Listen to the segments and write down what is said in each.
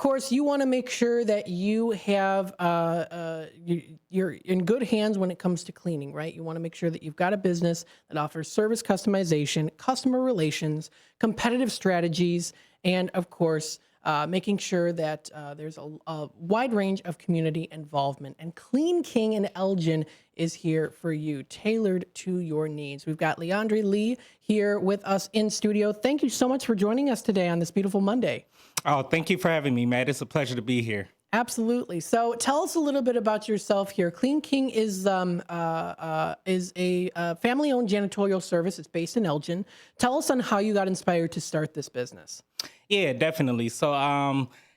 course, you want to make sure that you have you're in good hands when it comes to cleaning, right? You want to make sure that you've got a business that offers service customization, customer relations, competitive strategies, and of course, making sure that there's a wide range of community involvement. And Clean King in Elgin is here for you, tailored to your needs. We've got LeAndre Lee here with us in studio. Thank you so much for joining us today on this beautiful Monday. Oh, thank you for having me, Matt. It's a pleasure to be here. Absolutely. So tell us a little bit about yourself here. Clean King is a family-owned janitorial service. It's based in Elgin. Tell us on how you got inspired to start this business. Yeah, definitely. So,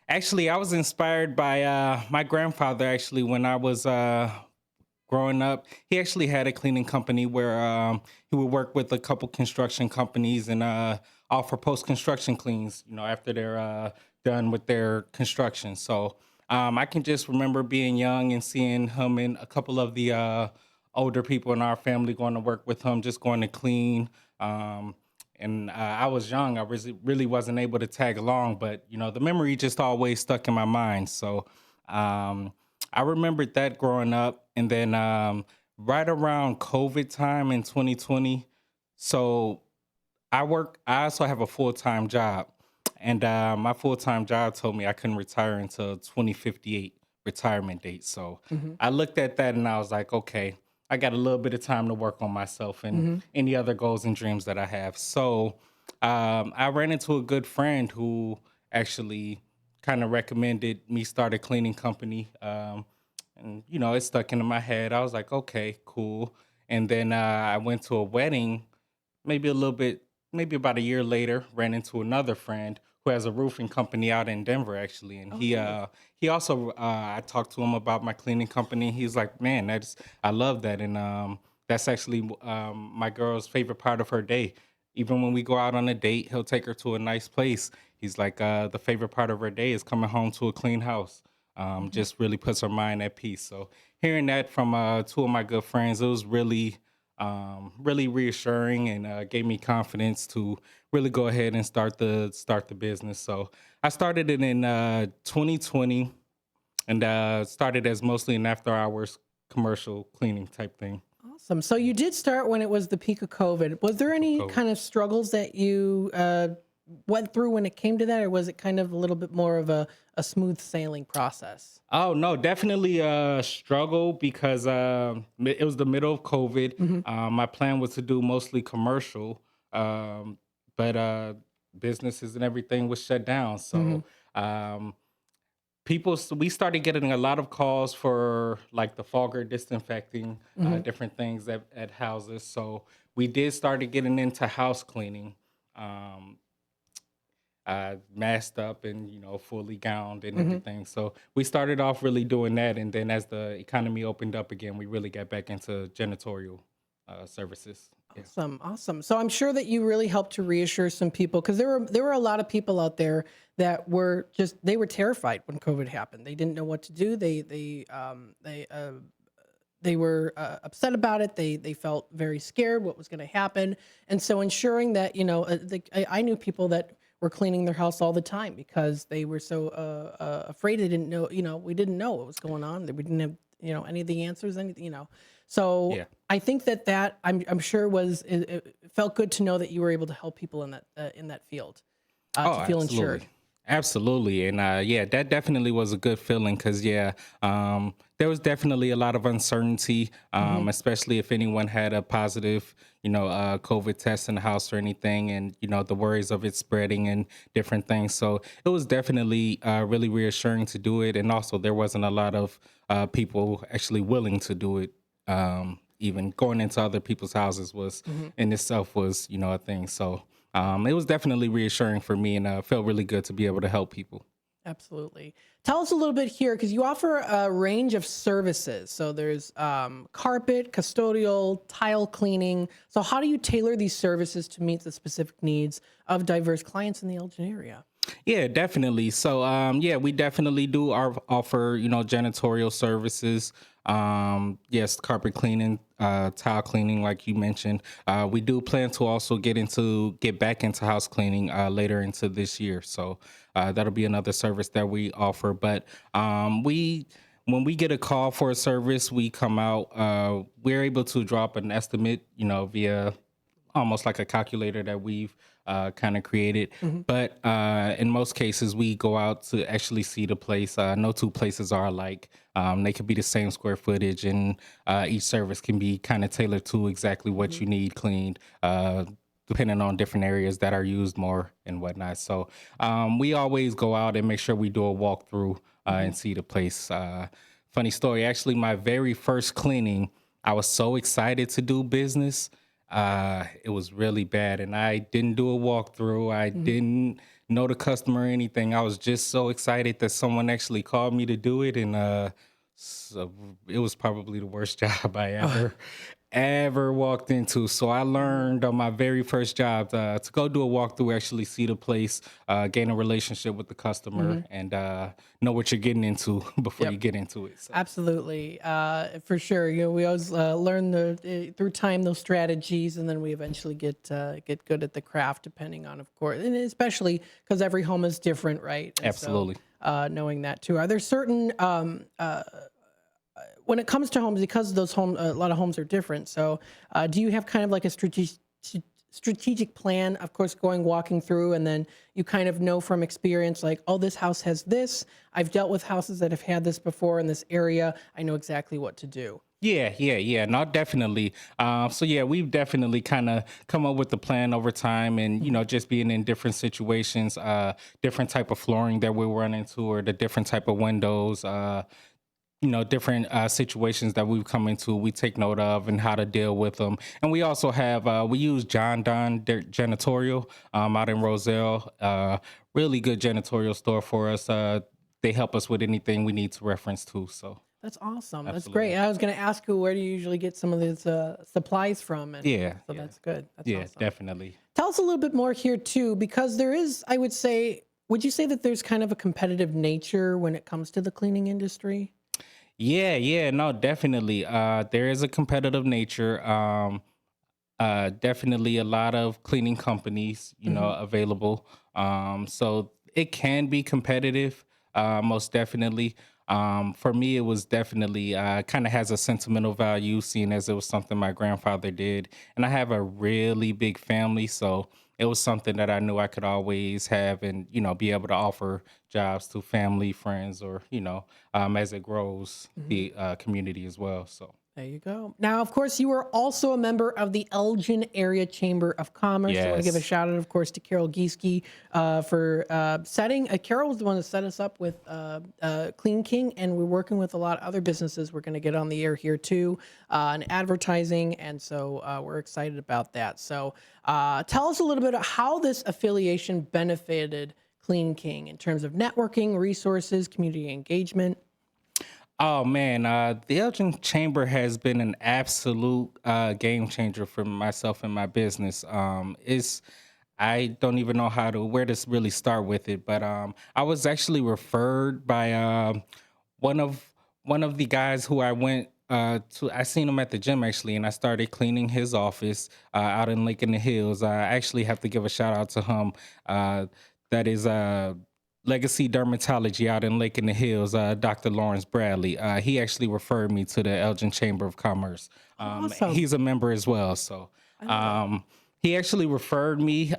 actually, I was inspired by my grandfather. Actually, when I was growing up, he actually had a cleaning company where he would work with a couple construction companies and offer post-construction cleans. You know, after they're done with their construction. So, I can just remember being young and seeing him and a couple of the older people in our family going to work with him, just going to clean. And I was young. I really wasn't able to tag along, but you know, the memory just always stuck in my mind. So I remembered that growing up, and then right around COVID time in 2020. So I also have a full time job, and my full time job told me I couldn't retire until 2058 retirement date. So Hmm. I looked at that and I was like, okay, I got a little bit of time to work on myself and Hmm. any other goals and dreams that I have. So I ran into a good friend who actually kind of recommended me start a cleaning company. And you know, it stuck into my head. I was like, okay, cool. And then I went to a wedding maybe a little bit, maybe about a year later, ran into another friend who has a roofing company out in Denver, actually, and Oh, he nice. uh he also I talked to him about my cleaning company. He's like, man, that's I love that, and that's actually my girl's favorite part of her day. Even when we go out on a date, he'll take her to a nice place. He's like, the favorite part of her day is coming home to a clean house. Hmm. Just really puts her mind at peace. So hearing that from two of my good friends, it was really reassuring and gave me confidence to really go ahead and start the business. So I started it in 2020 and started as mostly an after hours commercial cleaning type thing. Awesome. So you did start when it was the peak of COVID. Was there Peak of any COVID. kind of struggles that you went through when it came to that, or was it kind of a little bit more of a smooth sailing process? Oh no, definitely a struggle because it was the middle of COVID. Hmm. My plan was to do mostly commercial, um, but businesses and everything was shut down. Hmm. So um, we started getting a lot of calls for like the fogger disinfecting, Hmm. different things at houses. So we did started getting into house cleaning. Um, Masked up and you know fully gowned and Hmm. everything. So we started off really doing that, and then as the economy opened up again, we really got back into janitorial services. Yeah. Awesome, awesome. So I'm sure that you really helped to reassure some people, because there were a lot of people out there that were just they were terrified when COVID happened. They didn't know what to do. They were upset about it. They felt very scared what was going to happen, and so ensuring that I knew people that were cleaning their house all the time because they were so afraid. They didn't know. We didn't know what was going on. We didn't have any of the answers. Anything. So Yeah. I think that I'm sure it felt good to know that you were able to help people in that field Oh, to feel insured. absolutely. Absolutely. And yeah, that definitely was a good feeling because, yeah, there was definitely a lot of uncertainty, Hmm. especially if anyone had a positive, COVID test in the house or anything, and, you know, the worries of it spreading and different things. So it was definitely really reassuring to do it. And also, there wasn't a lot of people actually willing to do it. Even going into other people's houses was Hmm. in itself was, a thing. So, it was definitely reassuring for me, and felt really good to be able to help people. Absolutely. Tell us a little bit here, because you offer a range of services. So there's carpet, custodial, tile cleaning. So how do you tailor these services to meet the specific needs of diverse clients in the Elgin area? Yeah, definitely. So, yeah, we definitely do offer, janitorial services. Yes, carpet cleaning, tile cleaning, like you mentioned. We do plan to also get back into house cleaning later into this year. So that'll be another service that we offer. But when we get a call for a service, we come out. We're able to drop an estimate, via almost like a calculator that we've kind of created. Mhm. But in most cases, we go out to actually see the place. No two places are alike. They could be the same square footage, and each service can be kind of tailored to exactly what Mhm. you need cleaned. Depending on different areas that are used more and whatnot. So we always go out and make sure we do a walkthrough Mhm. and see the place. Funny story, actually, my very first cleaning, I was so excited to do business. It was really bad, and I didn't do a walkthrough. I Mhm. didn't know the customer or anything. I was just so excited that someone actually called me to do it, and so it was probably the worst job I ever walked into. So I Mhm. learned on my very first job to go do a walkthrough, actually see the place, gain a relationship with the customer, Mhm. and know what you're getting into before you Yep. get into it. So Absolutely, for sure. We always learn through time those strategies, and then we eventually get good at the craft, depending on, of course, and especially because every home is different, right? And so absolutely. knowing that too. Are there certain when it comes to homes, because those a lot of homes are different. So, do you have kind of like a strategic plan? Of course, walking through, and then you kind of know from experience, like, oh, this house has this. I've dealt with houses that have had this before in this area. I know exactly what to do. Yeah. Not definitely. So yeah, we've definitely kind of come up with the plan over time, and Mhm. just being in different situations, different type of flooring that we run into, or the different type of windows, different situations that we've come into. We take note of and how to deal with them, and we also have we use John Don Janitorial out in Roselle. Really good janitorial store for us. They help us with anything we need to reference to. So That's awesome. That's great. absolutely. I was going to ask you, where do you usually get some of these supplies from, and Yeah, so yeah, that's good. That's yeah, awesome. definitely. Tell us a little bit more here too, because there is, I would say, would you say that there's kind of a competitive nature when it comes to the cleaning industry? Yeah, no, definitely. There is a competitive nature. Definitely a lot of cleaning companies, Hmm. available. So it can be competitive, most definitely. For me, it was definitely kind of has a sentimental value, seeing as it was something my grandfather did, and I have a really big family, so it was something that I knew I could always have, and be able to offer jobs to family, friends, or as it grows, Hmm. the community as well. So There you go. Now, of course, you are also a member of the Elgin Area Chamber of Commerce. I want to give a yes. shout out, of course, to Carol Gieske for setting. Carol was the one that set us up with Clean King, and we're working with a lot of other businesses. We're going to get on the air here too, and advertising, and so we're excited about that. So, tell us a little bit of how this affiliation benefited Clean King in terms of networking, resources, community engagement. Oh man, the Elgin Chamber has been an absolute game changer for myself and my business. It's I don't even know where to really start with it, but I was actually referred by one of one of the guys who I went to. I seen him at the gym actually, and I started cleaning his office out in Lake in the Hills. I actually have to give a shout out to him. Uh, that is Legacy Dermatology out in Lake in the Hills, Dr. Lawrence Bradley. He actually referred me to the Elgin Chamber of Commerce. Awesome. He's a member as well. So I love it. he actually referred me,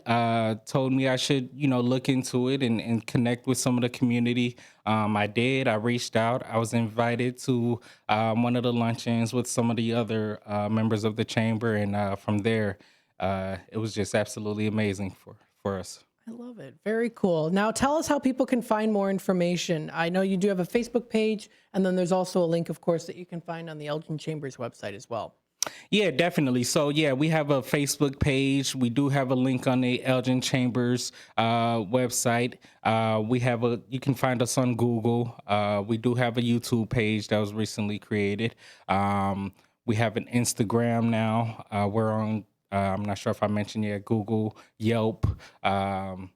told me I should, look into it and connect with some of the community. I did. I reached out. I was invited to one of the luncheons with some of the other members of the chamber. And from there, it was just absolutely amazing for us. I love it. Very cool. Now, tell us how people can find more information. I know you do have a Facebook page, and then there's also a link, of course, that you can find on the Elgin Chambers website as well. Yeah, definitely. So yeah, we have a Facebook page. We do have a link on the Elgin Chambers website. You can find us on Google. We do have a YouTube page that was recently created. We have an Instagram now. We're on. I'm not sure if I mentioned yet. Google, Yelp. Um,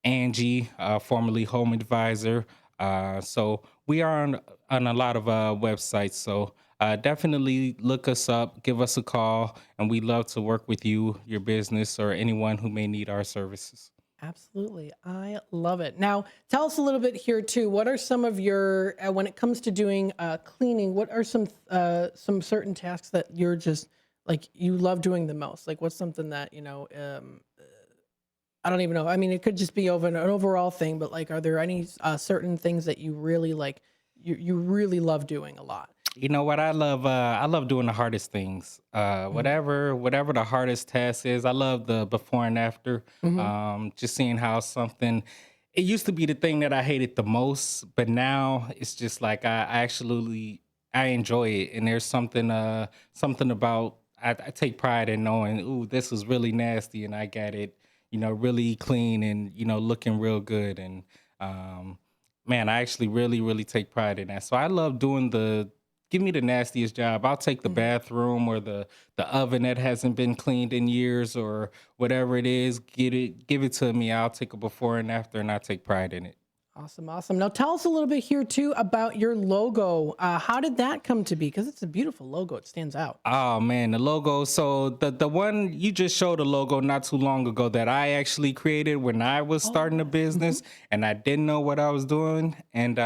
Angie, formerly Home Advisor. So we are on a lot of websites. So definitely look us up, give us a call, and we'd love to work with you, your business, or anyone who may need our services. Absolutely. I love it. Now, tell us a little bit here too. What are some of your, when it comes to doing cleaning, what are some certain tasks that you're just like, you love doing the most? Like what's something that, I don't even know. I mean, it could just be over an overall thing, but like, are there any certain things that you really like, you really love doing a lot? You know what I love? I love doing the hardest things. Hmm. Whatever the hardest task is, I love the before and after. Hmm. Just seeing how something. It used to be the thing that I hated the most, but now it's just like I enjoy it, and there's something about I take pride in knowing, ooh, this is really nasty, and I got it, really clean and looking real good, and um, man, I actually really take pride in that. So I love doing the give me the nastiest job. I'll take the Hmm. bathroom or the oven that hasn't been cleaned in years or whatever it is. Give it to me. I'll take a before and after, and I take pride in it. Awesome, awesome. Now tell us a little bit here too about your logo. How did that come to be? Because it's a beautiful logo. It stands out. Oh man, the logo. So the one you just showed a logo not too long ago that I actually created when I was Oh starting a yeah. Hmm. business and I didn't know what I was doing. And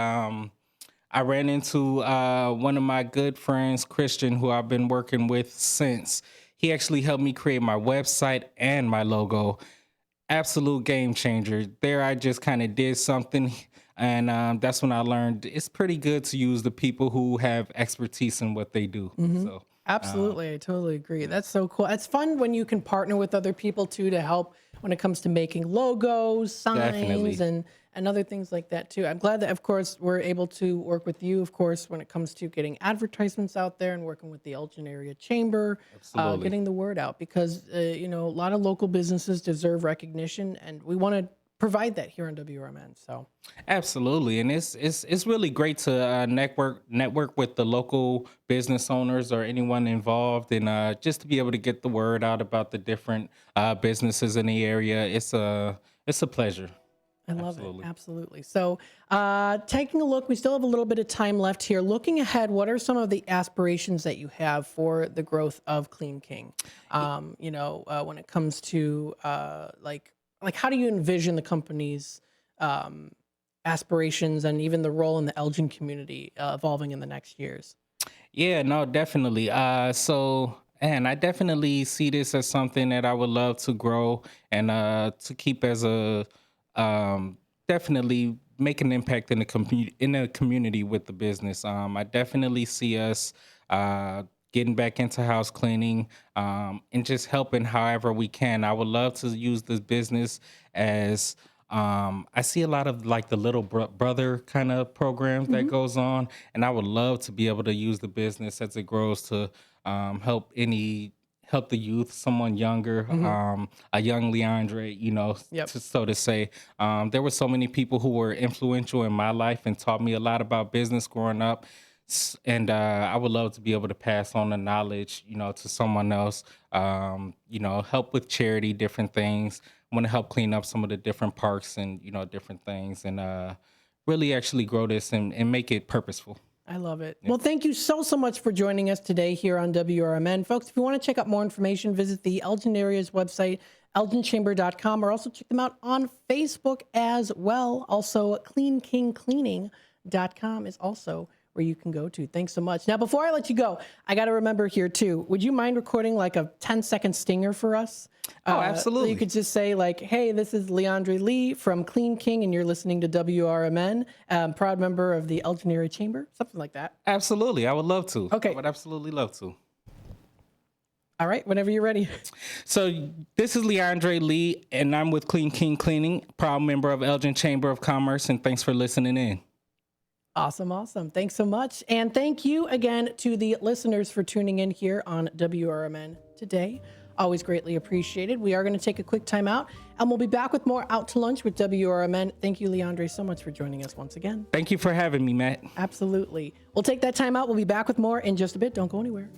I ran into one of my good friends, Christian, who I've been working with since. He actually helped me create my website and my logo. Absolute game changer. There, I just kind of did something, and that's when I learned it's pretty good to use the people who have expertise in what they do. Hmm. So, um, Absolutely, I totally agree. That's so cool. It's fun when you can partner with other people too to help when it comes to making logos, signs, definitely, and other things like that too. I'm glad that, of course, we're able to work with you, of course, when it comes to getting advertisements out there and working with the Elgin Area Chamber, absolutely. getting the word out because a lot of local businesses deserve recognition, and we want to provide that here on WRMN. So. Absolutely, and it's really great to network with the local business owners or anyone involved, and just to be able to get the word out about the different businesses in the area. It's a pleasure. I love it. Absolutely. Absolutely. So, taking a look, we still have a little bit of time left here. Looking ahead, what are some of the aspirations that you have for the growth of Clean King? When it comes to like how do you envision the company's um, aspirations and even the role in the Elgin community evolving in the next years? Yeah, no, definitely. And I definitely see this as something that I would love to grow and to keep as a definitely make an impact in the community with the business. I definitely see us getting back into house cleaning and just helping however we can. I would love to use this business as I see a lot of like the little brother kind of programs that Hmm. goes on, and I would love to be able to use the business as it grows to help the youth, someone younger, Hmm. a young LeAndre, Yep. so to say. There were so many people who were influential in my life and taught me a lot about business growing up. And I would love to be able to pass on the knowledge, to someone else. Help with charity, different things. I want to help clean up some of the different parks and different things, and really actually grow this and make it purposeful. I love it. Yeah. Well, thank you so much for joining us today here on WRMN. Folks, if you want to check out more information, visit the Elgin Area's website, elginchamber.com, or also check them out on Facebook as well. Also, cleankingcleaning.com is also where you can go to. Thanks so much. Now, before I let you go, I got to remember here too, would you mind recording like a 10-second stinger for us? Oh, So you absolutely. could just say like, hey, this is LeAndre Lee from Clean King, and you're listening to WRMN, proud member of the Elgin Area Chamber, something like that. Absolutely. I would love to. I Okay. would absolutely love to. All right. Whenever you're ready. So this is LeAndre Lee, and I'm with Clean King Cleaning, proud member of Elgin Chamber of Commerce, and thanks for listening in. Awesome. Awesome. Thanks so much. And thank you again to the listeners for tuning in here on WRMN today. Always greatly appreciated. We are going to take a quick time out, and we'll be back with more Out to Lunch with WRMN. Thank you, LeAndre, so much for joining us once again. Thank you for having me, Matt. Absolutely. We'll take that time out. We'll be back with more in just a bit. Don't go anywhere.